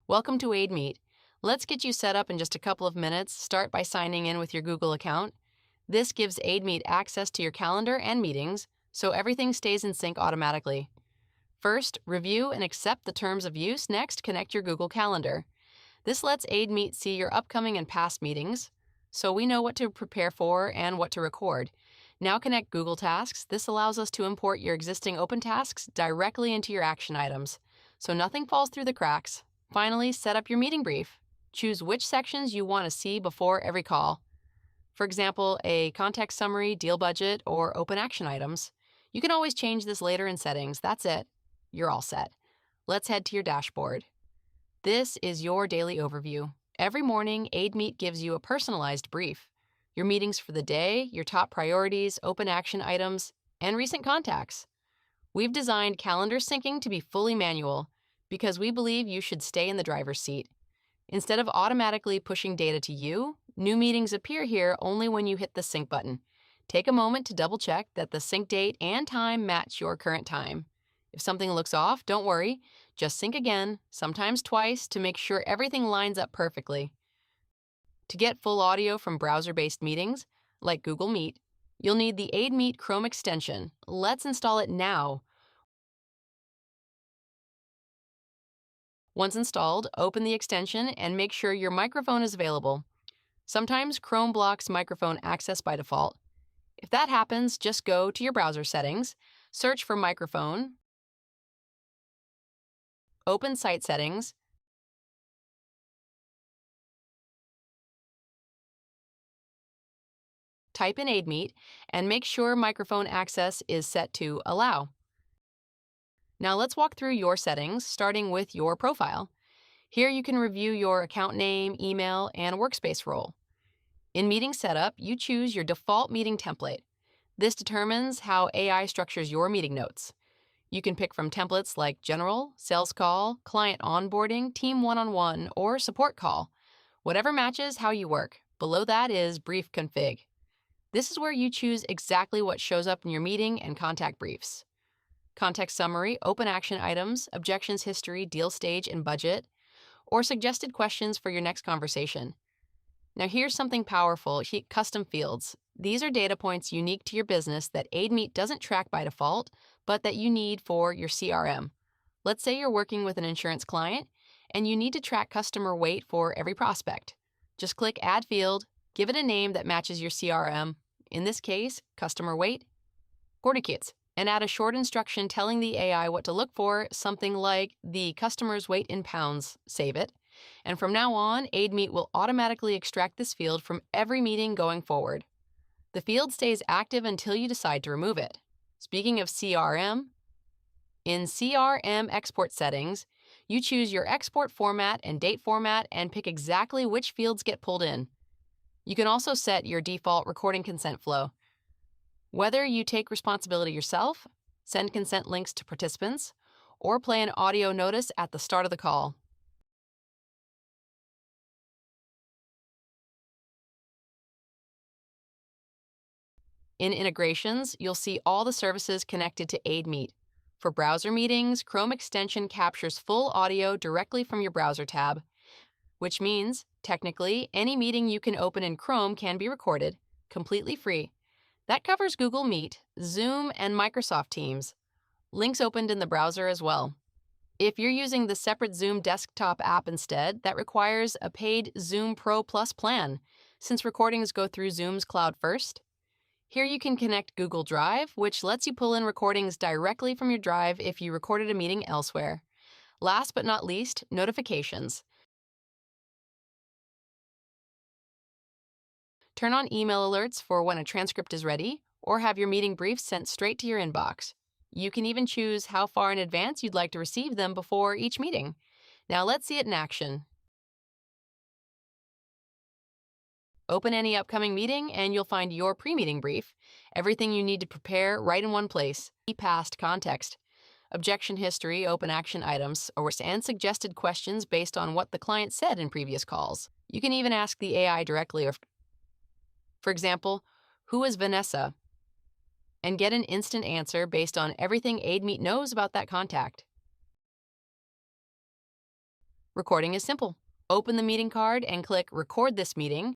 Welcome to AideMeet. Let's get you set up in just a couple of minutes. Start by signing in with your Google account. This gives AideMeet access to your calendar and meetings, so everything stays in sync automatically. First, review and accept the terms of use. Next, connect your Google Calendar. This lets AideMeet see your upcoming and past meetings, so we know what to prepare for and what to record. Now connect Google Tasks. This allows us to import your existing open tasks directly into your action items, so nothing falls through the cracks. Finally, set up your meeting brief. Choose which sections you want to see before every call. For example, a context summary, deal budget, or open action items. You can always change this later in settings. That's it. You're all set. Let's head to your dashboard. This is your daily overview. Every morning, AideMeet gives you a personalized brief. Your meetings for the day, your top priorities, open action items, and recent contacts. We've designed calendar syncing to be fully manual because we believe you should stay in the driver's seat. Instead of automatically pushing data to you, new meetings appear here only when you hit the sync button. Take a moment to double-check that the sync date and time match your current time. If something looks off, don't worry. Just sync again, sometimes twice, to make sure everything lines up perfectly. To get full audio from browser-based meetings, like Google Meet, you'll need the AideMeet Chrome extension. Let's install it now. Once installed, open the extension and make sure your microphone is available. Sometimes Chrome blocks microphone access by default. If that happens, just go to your browser settings, search for microphone, open Site Settings, type in AideMeet, and make sure microphone access is set to Allow. Now let's walk through your settings, starting with your profile. Here you can review your account name, email, and workspace role. In Meeting Setup, you choose your default meeting template. This determines how AI structures your meeting notes. You can pick from templates like General, Sales Call, Client Onboarding, Team One-on-One, or Support Call. Whatever matches how you work. Below that is Brief Config. This is where you choose exactly what shows up in your meeting and contact briefs. Context summary, open action items, objections history, deal stage and budget, or suggested questions for your next conversation. Now here's something powerful, custom fields. These are data points unique to your business that AideMeet doesn't track by default, but that you need for your CRM. Let's say you're working with an insurance client and you need to track customer weight for every prospect. Just click Add Field, give it a name that matches your CRM, in this case, customer weight, Kits, and add a short instruction telling the AI what to look for, something like the customer's weight in pounds. Save it. And from now on, AideMeet will automatically extract this field from every meeting going forward. The field stays active until you decide to remove it. Speaking of CRM, in CRM export settings, you choose your export format and date format and pick exactly which fields get pulled in. You can also set your default recording consent flow. Whether you take responsibility yourself, send consent links to participants, or play an audio notice at the start of the call. In integrations, you'll see all the services connected to AideMeet. For browser meetings, Chrome extension captures full audio directly from your browser tab, which means, technically, any meeting you can open in Chrome can be recorded, completely free. That covers Google Meet, Zoom, and Microsoft Teams. Links opened in the browser as well. If you're using the separate Zoom desktop app instead, that requires a paid Zoom Pro Plus plan, since recordings go through Zoom's cloud first. Here you can connect Google Drive, which lets you pull in recordings directly from your drive if you recorded a meeting elsewhere. Last but not least, notifications. Turn on email alerts for when a transcript is ready, or have your meeting briefs sent straight to your inbox. You can even choose how far in advance you'd like to receive them before each meeting. Now let's see it in action. Open any upcoming meeting and you'll find your pre-meeting brief, everything you need to prepare right in one place. Past context, objection history, open action items, and suggested questions based on what the client said in previous calls. You can even ask the AI directly, for example, who is Vanessa? And get an instant answer based on everything AideMeet knows about that contact. Recording is simple. Open the meeting card and click Record this meeting,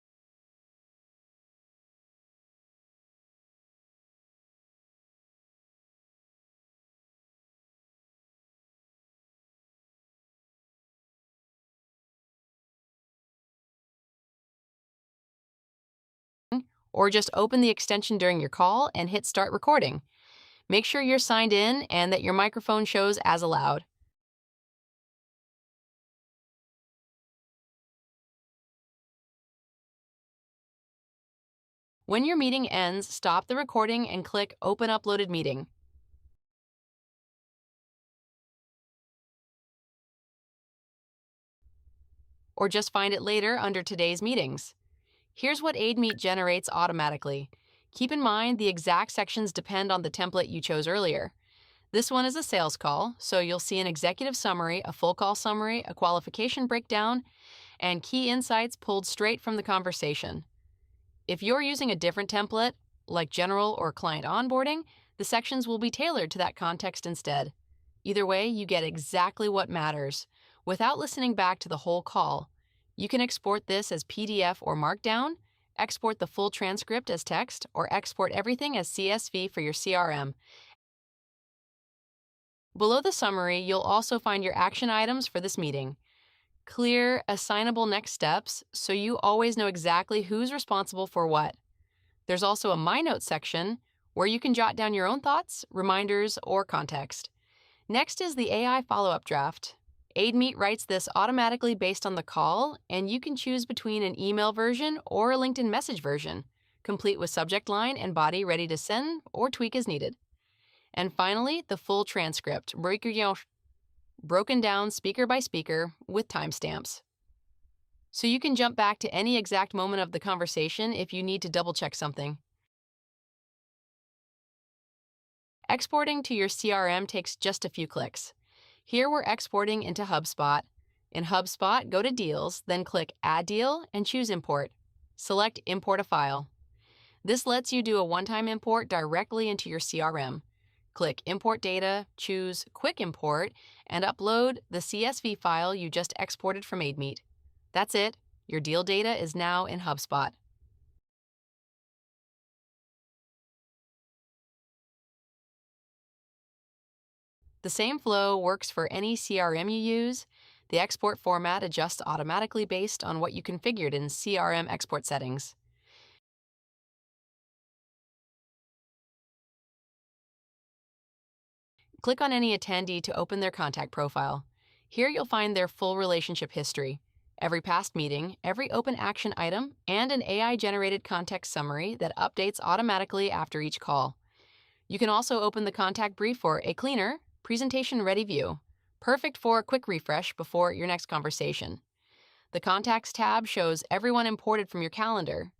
or just open the extension during your call and hit Start Recording. Make sure you're signed in and that your microphone shows as allowed. When your meeting ends, stop the recording and click Open Uploaded Meeting. Or just find it later under Today's Meetings. Here's what AideMeet generates automatically. Keep in mind the exact sections depend on the template you chose earlier. This one is a sales call, so you'll see an executive summary, a full call summary, a qualification breakdown, and key insights pulled straight from the conversation. If you're using a different template, like general or client onboarding, the sections will be tailored to that context instead. Either way, you get exactly what matters. Without listening back to the whole call, you can export this as PDF or Markdown, export the full transcript as text, or export everything as CSV for your CRM. Below the summary, you'll also find your action items for this meeting. Clear, assignable next steps so you always know exactly who's responsible for what. There's also a My Notes section where you can jot down your own thoughts, reminders, or context. Next is the AI follow-up draft. AideMeet writes this automatically based on the call, and you can choose between an email version or a LinkedIn message version, complete with subject line and body ready to send or tweak as needed. And finally, the full transcript, broken down speaker by speaker with timestamps. So you can jump back to any exact moment of the conversation if you need to double-check something. Exporting to your CRM takes just a few clicks. Here we're exporting into HubSpot. In HubSpot, go to Deals, then click Add Deal and choose Import. Select Import a File. This lets you do a one-time import directly into your CRM. Click Import Data, choose Quick Import, and upload the CSV file you just exported from AideMeet. That's it. Your deal data is now in HubSpot. The same flow works for any CRM you use. The export format adjusts automatically based on what you configured in CRM export settings. Click on any attendee to open their contact profile. Here you'll find their full relationship history, every past meeting, every open action item, and an AI-generated context summary that updates automatically after each call. You can also open the contact brief for a cleaner, presentation-ready view, perfect for a quick refresh before your next conversation. The Contacts tab shows everyone imported from your calendar.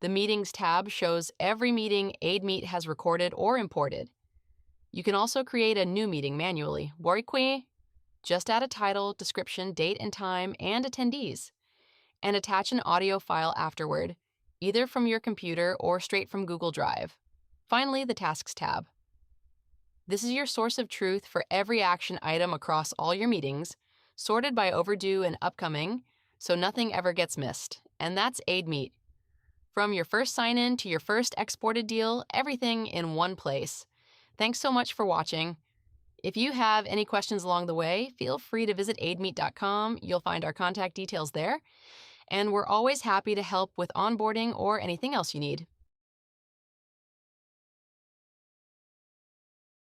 The Meetings tab shows every meeting AideMeet has recorded or imported. You can also create a new meeting manually. Just add a title, description, date and time, and attendees, and attach an audio file afterward, either from your computer or straight from Google Drive. Finally, the Tasks tab. This is your source of truth for every action item across all your meetings, sorted by overdue and upcoming, so nothing ever gets missed. And that's AideMeet. From your first sign-in to your first exported deal, everything in one place. Thanks so much for watching. If you have any questions along the way, feel free to visit aidemeet.com. You'll find our contact details there. And we're always happy to help with onboarding or anything else you need.